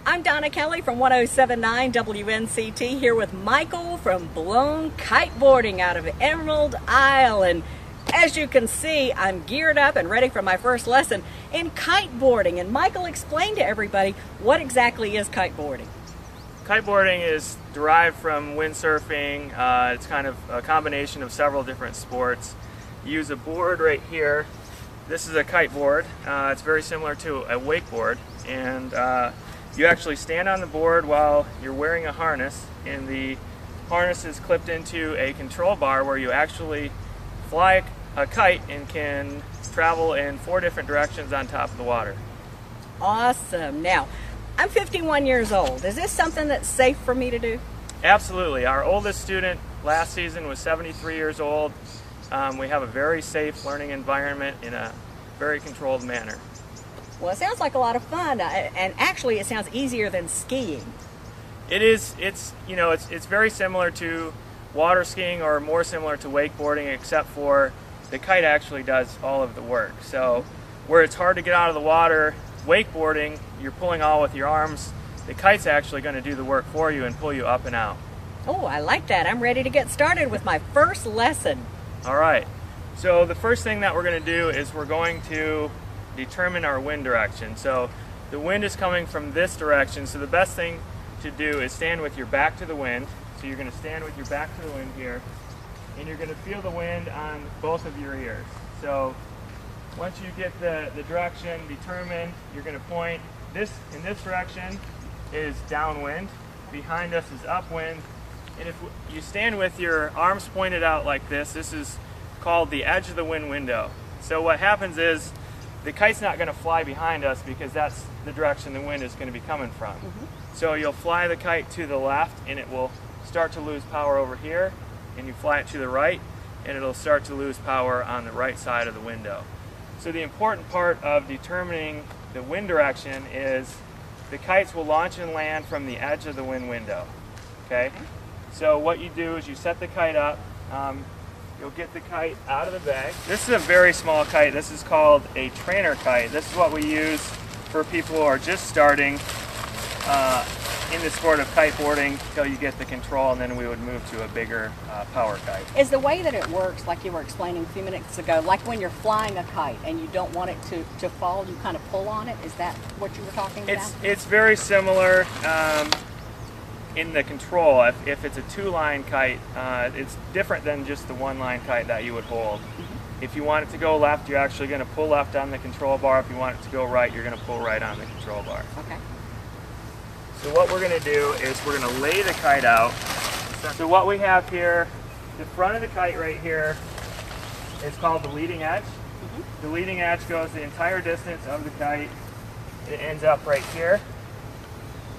I'm Donna Kelly from 107.9 WNCT here with Michael from Blown Kiteboarding out of Emerald Isle. And as you can see, I'm geared up and ready for my first lesson in kiteboarding. And Michael, explain to everybody what exactly is kiteboarding. Kiteboarding is derived from windsurfing. It's kind of a combination of several different sports. You use a board right here. This is a kiteboard. It's very similar to a wakeboard, and you actually stand on the board while you're wearing a harness, and the harness is clipped into a control bar where you actually fly a kite and can travel in 4 different directions on top of the water. Awesome. Now, I'm 51 years old. Is this something that's safe for me to do? Absolutely. Our oldest student last season was 73 years old. We have a very safe learning environment in a very controlled manner. Well, it sounds like a lot of fun, and actually it sounds easier than skiing. It is. It's very similar to water skiing, or more similar to wakeboarding, except for the kite actually does all of the work. So where it's hard to get out of the water, wakeboarding, you're pulling all with your arms. The kite's actually going to do the work for you and pull you up and out. Oh, I like that. I'm ready to get started with my first lesson. All right. So the first thing that we're going to do is we're going to determine our wind direction. So the wind is coming from this direction, so the best thing to do is stand with your back to the wind. So you're going to stand with your back to the wind here, and you're going to feel the wind on both of your ears. So once you get the direction determined, you're going to point. This in this direction is downwind, behind us is upwind, and if you stand with your arms pointed out like this, this is called the edge of the wind window. So what happens is the kite's not going to fly behind us because that's the direction the wind is going to be coming from. So you'll fly the kite to the left and it will start to lose power over here, and you fly it to the right and it'll start to lose power on the right side of the window. So the important part of determining the wind direction is the kites will launch and land from the edge of the wind window. Okay? So what you do is you set the kite up. You'll get the kite out of the bag. This is a very small kite. This is called a trainer kite. This is what we use for people who are just starting in the sport of kiteboarding until you get the control, and then we would move to a bigger power kite. Is the way that it works, like you were explaining a few minutes ago, like when you're flying a kite and you don't want it to fall, you kind of pull on it? Is that what you were talking about? It's very similar in the control. If it's a 2-line kite, it's different than just the 1-line kite that you would hold. If you want it to go left, you're actually going to pull left on the control bar. If you want it to go right, you're going to pull right on the control bar. Okay. So what we're going to do is we're going to lay the kite out. So what we have here, the front of the kite right here is called the leading edge. The leading edge goes the entire distance of the kite. It ends up right here.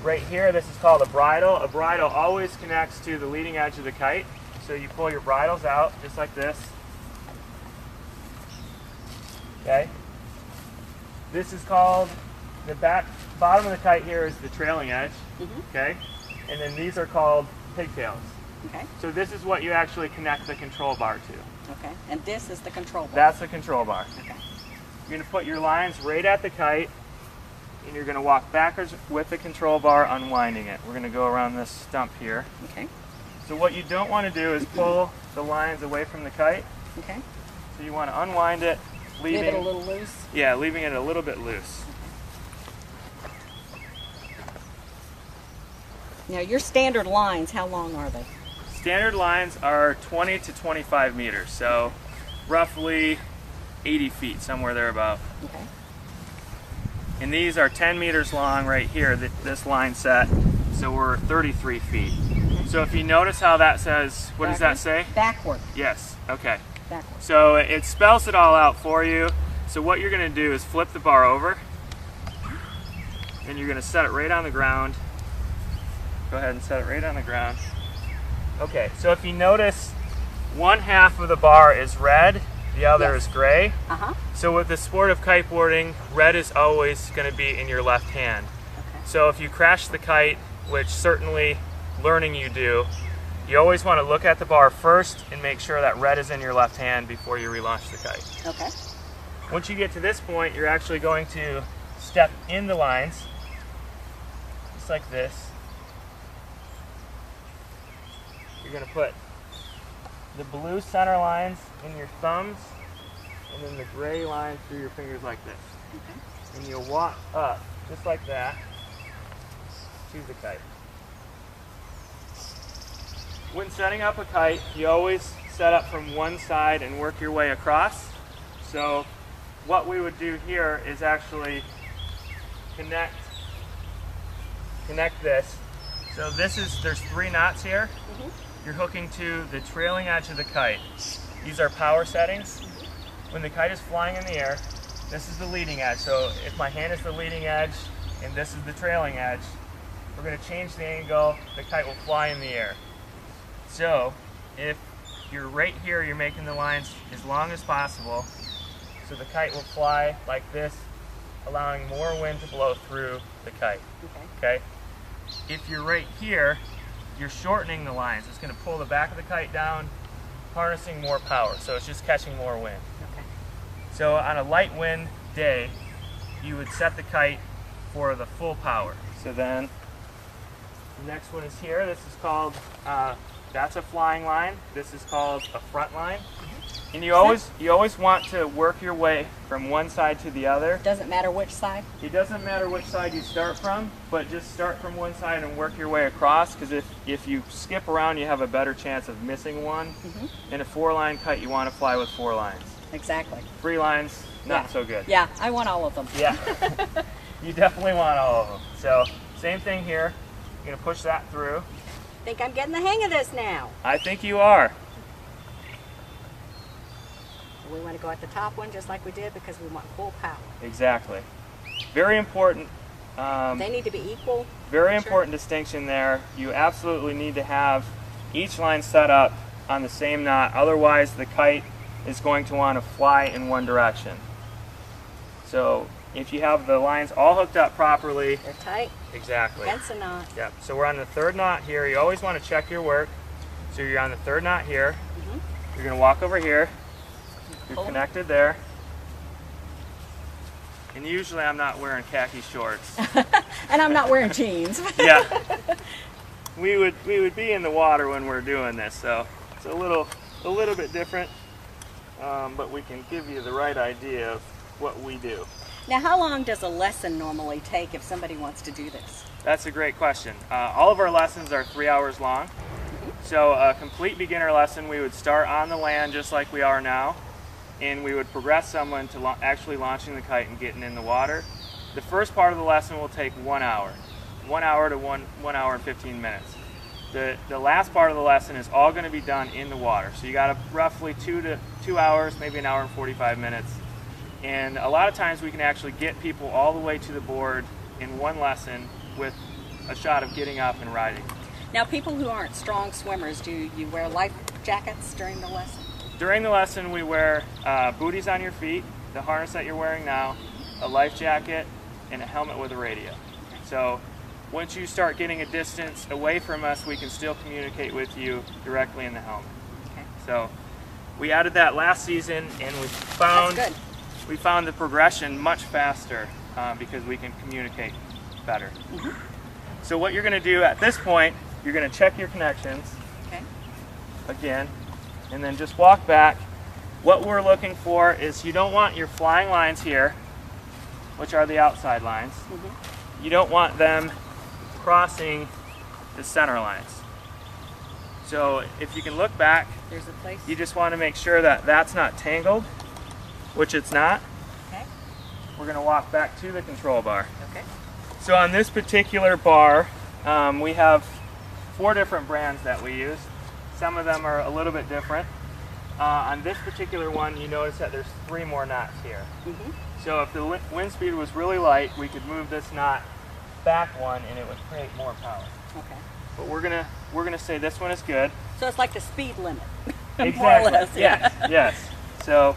Right here, this is called a bridle. A bridle always connects to the leading edge of the kite. So you pull your bridles out just like this. Okay. This is called the bottom of the kite here is the trailing edge. Okay. And then these are called pigtails. Okay. So this is what you actually connect the control bar to. Okay. And this is the control bar. That's the control bar. Okay. You're going to put your lines right at the kite, and you're going to walk backwards with the control bar, unwinding it. We're going to go around this stump here. Okay. So what you don't want to do is pull the lines away from the kite. Okay. So you want to unwind it, leaving Leave it a little loose? Yeah, leaving it a little bit loose. Now, your standard lines, how long are they? Standard lines are 20 to 25 meters, so roughly 80 feet, somewhere thereabout. Okay. And these are 10 meters long right here, this line set, so we're 33 feet. So if you notice how that says, what does that say? Backward. Yes, okay. Backward. So it spells it all out for you. So what you're going to do is flip the bar over, and you're going to set it right on the ground. Go ahead and set it right on the ground. Okay, so if you notice, one half of the bar is red, the other is gray. So with the sport of kiteboarding, red is always going to be in your left hand. So if you crash the kite, which certainly learning you do, you always want to look at the bar first and make sure that red is in your left hand before you relaunch the kite. Okay. Once you get to this point, you're actually going to step in the lines. just like this. You're going to put the blue center lines in your thumbs and then the gray line through your fingers like this. Okay. And you'll walk up just like that to the kite. When setting up a kite, you always set up from one side and work your way across. So what we would do here is actually connect this. So there's 3 knots here. You're hooking to the trailing edge of the kite. These are power settings. When the kite is flying in the air, this is the leading edge. So if my hand is the leading edge and this is the trailing edge, we're going to change the angle, the kite will fly in the air. So if you're right here, you're making the lines as long as possible, so the kite will fly like this, allowing more wind to blow through the kite. Okay? If you're right here, you're shortening the lines. It's going to pull the back of the kite down, harnessing more power, so it's just catching more wind. Okay. So on a light wind day, you would set the kite for the full power. So then the next one is here. This is called, that's a flying line. This is called a front line. And you always want to work your way from one side to the other. Doesn't matter which side? It doesn't matter which side you start from, but just start from one side and work your way across, because if you skip around, you have a better chance of missing one. In a 4-line kite, you want to fly with 4 lines. Exactly. 3 lines, not so good. Yeah, I want all of them. Yeah, you definitely want all of them. So same thing here. You're going to push that through. I think I'm getting the hang of this now. I think you are. We want to go at the top one just like we did because we want full power. Exactly. Very important. They need to be equal. Very important distinction there. You absolutely need to have each line set up on the same knot. Otherwise, the kite is going to want to fly in one direction. So if you have the lines all hooked up properly. They're tight. Exactly. Against the knot. Yep. So we're on the 3rd knot here. You always want to check your work. So you're on the 3rd knot here. You're going to walk over here. You're connected there. And usually I'm not wearing khaki shorts. And I'm not wearing jeans. Yeah. We would be in the water when we're doing this, so it's a little bit different, but we can give you the right idea of what we do. Now, how long does a lesson normally take if somebody wants to do this? That's a great question. All of our lessons are 3 hours long. So a complete beginner lesson, we would start on the land just like we are now, and we would progress someone to actually launching the kite and getting in the water. The first part of the lesson will take 1 hour. 1 hour to 1 hour and 15 minutes. The last part of the lesson is all going to be done in the water. So you got roughly 2 hours, maybe 1 hour and 45 minutes. And a lot of times we can actually get people all the way to the board in one lesson with a shot of getting up and riding. Now, people who aren't strong swimmers, do you wear life jackets during the lesson? During the lesson, we wear booties on your feet, the harness that you're wearing now, a life jacket, and a helmet with a radio. So once you start getting a distance away from us, we can still communicate with you directly in the helmet. Okay. So we added that last season, and we found the progression much faster because we can communicate better. So what you're going to do at this point, you're going to check your connections again, and then just walk back. What we're looking for is you don't want your flying lines here, which are the outside lines. You don't want them crossing the center lines. So if you can look back, there's a place. You just want to make sure that that's not tangled, which it's not. Okay. We're going to walk back to the control bar. Okay. So on this particular bar, we have 4 different brands that we use. Some of them are a little bit different. On this particular one, you notice that there's 3 more knots here. So if the wind speed was really light, we could move this knot back 1 and it would create more power. Okay. But we're gonna say this one is good. So it's like the speed limit. Exactly. More or less. Yes. Yes. So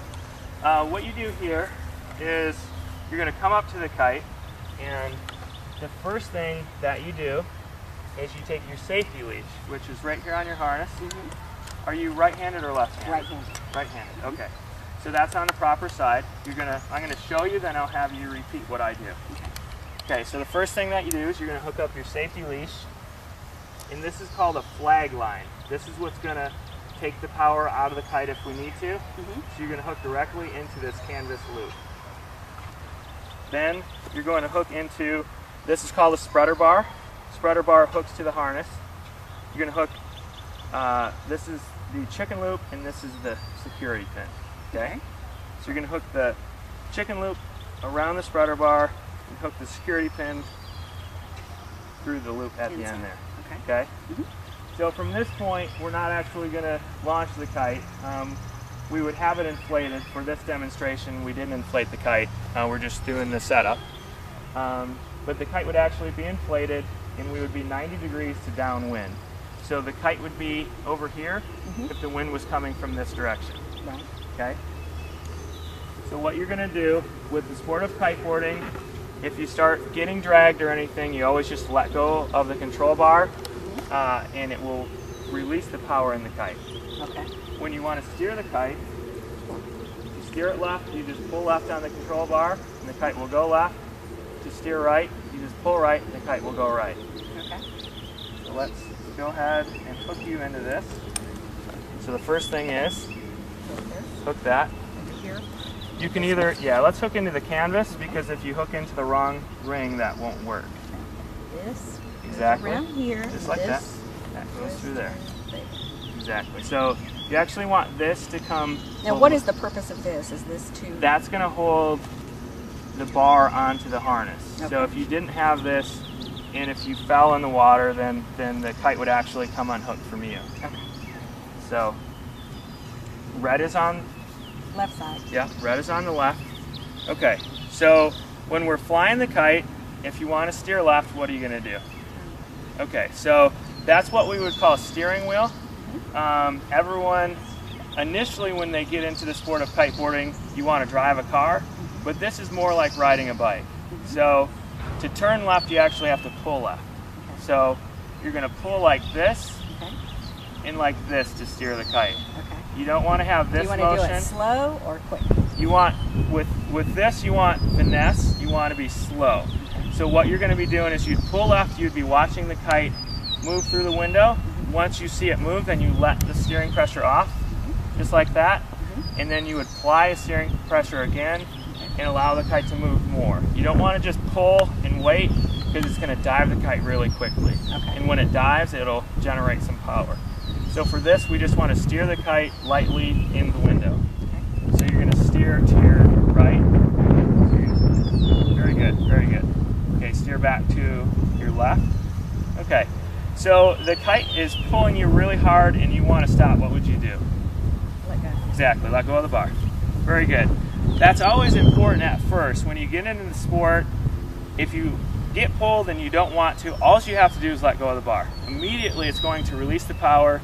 what you do here is you're gonna come up to the kite, and the first thing that you do is you take your safety leash, which is right here on your harness. Are you right-handed or left-handed? Right-handed. Right-handed. Okay. So that's on the proper side. I'm gonna show you, then I'll have you repeat what I do. Okay, so the first thing that you do is you're going to hook up your safety leash, and this is called a flag line. This is what's going to take the power out of the kite if we need to. So you're going to hook directly into this canvas loop. Then you're going to hook into, this is called a spreader bar. Spreader bar hooks to the harness. You're going to hook, this is the chicken loop and this is the security pin. Okay? So you're going to hook the chicken loop around the spreader bar and hook the security pin through the loop at the end there. Okay? So from this point, we're not actually going to launch the kite. We would have it inflated. For this demonstration, we didn't inflate the kite. We're just doing the setup. But the kite would actually be inflated and we would be 90 degrees to downwind. So the kite would be over here if the wind was coming from this direction. Right. Okay? So what you're going to do with the sport of kiteboarding, if you start getting dragged or anything, you always just let go of the control bar and it will release the power in the kite. Okay. When you want to steer the kite, you steer it left, you just pull left on the control bar and the kite will go left. To steer right, you just pull right and the kite will go right. Okay. So let's go ahead and hook you into this. So the first thing is, hook that. Over here. You can either, yeah, let's hook into the canvas because if you hook into the wrong ring, that won't work. This. Exactly. Around here. Just like that. That goes through there. Exactly. So you actually want this to come. Now, what is the purpose of this? Is this to? That's going to hold the bar onto the harness. Okay. So if you didn't have this, and if you fell in the water, then the kite would actually come unhooked from you. Okay. So red is on. Left side. Yeah, red is on the left. Okay. So when we're flying the kite, if you want to steer left, what are you going to do? Okay. So that's what we would call a steering wheel. Everyone, initially when they get into the sport of kiteboarding, you want to drive a car, but this is more like riding a bike. So to turn left, you actually have to pull left. So you're going to pull like this and like this to steer the kite. You don't want to have this motion. You want to do it slow or quick? You want, with this, you want finesse, you want to be slow. So what you're going to be doing is you'd pull left, you'd be watching the kite move through the window. Once you see it move, then you let the steering pressure off, just like that. And then you would apply a steering pressure again and allow the kite to move more. You don't want to just pull and wait because it's going to dive the kite really quickly. And when it dives, it'll generate some power. So for this, we just want to steer the kite lightly in the window. So you're going to steer to your right. Very good, very good. Okay, steer back to your left. Okay, so the kite is pulling you really hard and you want to stop. What would you do? Let go. Exactly, let go of the bar. Very good. That's always important at first. When you get into the sport, if you get pulled and you don't want to, all you have to do is let go of the bar. Immediately it's going to release the power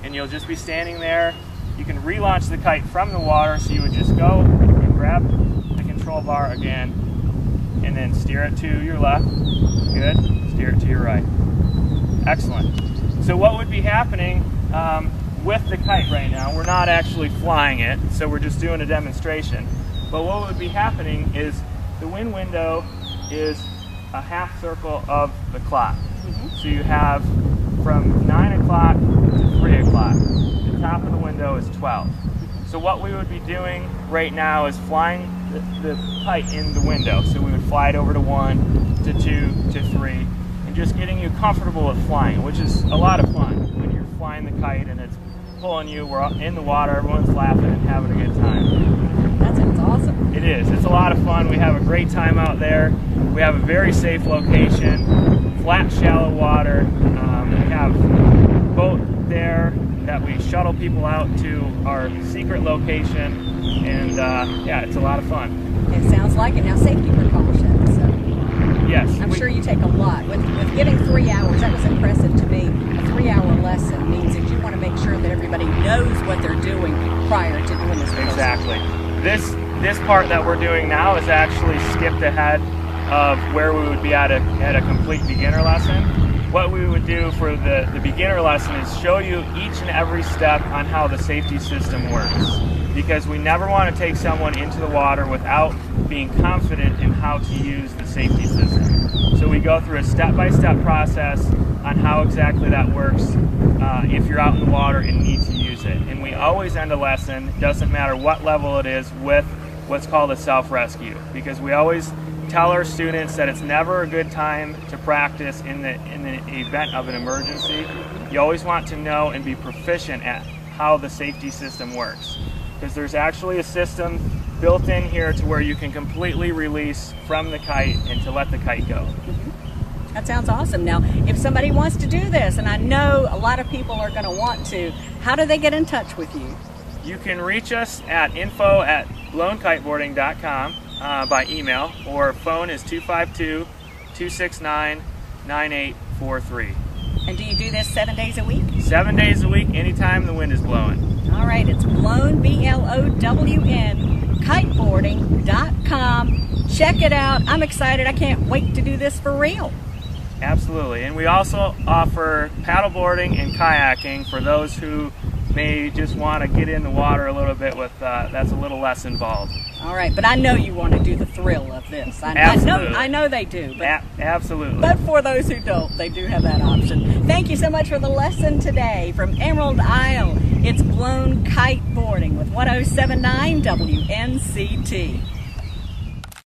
and you'll just be standing there. You can relaunch the kite from the water, so you would just go and grab the control bar again and then steer it to your left. Good. Steer it to your right. Excellent. So what would be happening with the kite right now, we're not actually flying it, so we're just doing a demonstration. But what would be happening is the wind window is a half circle of the clock. So you have from 9 o'clock to 3 o'clock. The top of the window is 12. So what we would be doing right now is flying the kite in the window. So we would fly it over to 1, to 2, to 3, and just getting you comfortable with flying, which is a lot of fun when you're flying the kite and it's pulling you, we're in the water, everyone's laughing and having a good time. That sounds awesome. It is. It's a lot of fun. We have a great time out there. We have a very safe location, flat, shallow water. We have a boat there that we shuttle people out to our secret location, and yeah, it's a lot of fun. It sounds like it. Now, safety precautions. Yes. I'm sure you take a lot. With giving 3 hours, that was impressive to me. A 3-hour lesson means that you want to make sure that everybody knows what they're doing prior to doing this. Exactly. This part that we're doing now is actually skipped ahead of where we would be at a complete beginner lesson. What we would do for the beginner lesson is show you each and every step on how the safety system works, because we never want to take someone into the water without being confident in how to use the safety system. So we go through a step-by-step process on how exactly that works if you're out in the water and need to use it. And we always end a lesson, doesn't matter what level it is, with what's called a self-rescue, because we always tell our students that it's never a good time to practice in the event of an emergency. You always want to know and be proficient at how the safety system works, because there's actually a system built in here to where you can completely release from the kite and to let the kite go. That sounds awesome. Now, if somebody wants to do this, and I know a lot of people are going to want to, how do they get in touch with you? You can reach us at info@blownkiteboarding.com by email, or phone is 252-269-9843. And do you do this 7 days a week? 7 days a week, anytime the wind is blowing. All right, it's Blown, B-L-O-W-N, kiteboarding.com. Check it out. I'm excited. I can't wait to do this for real. Absolutely. And we also offer paddleboarding and kayaking for those who may just want to get in the water a little bit with, that's a little less involved. All right, but I know you want to do the thrill of this. I know they do. But, absolutely. But for those who don't, they do have that option. Thank you so much for the lesson today. From Emerald Isle, it's Blown Kiteboarding with 107.9 WNCT.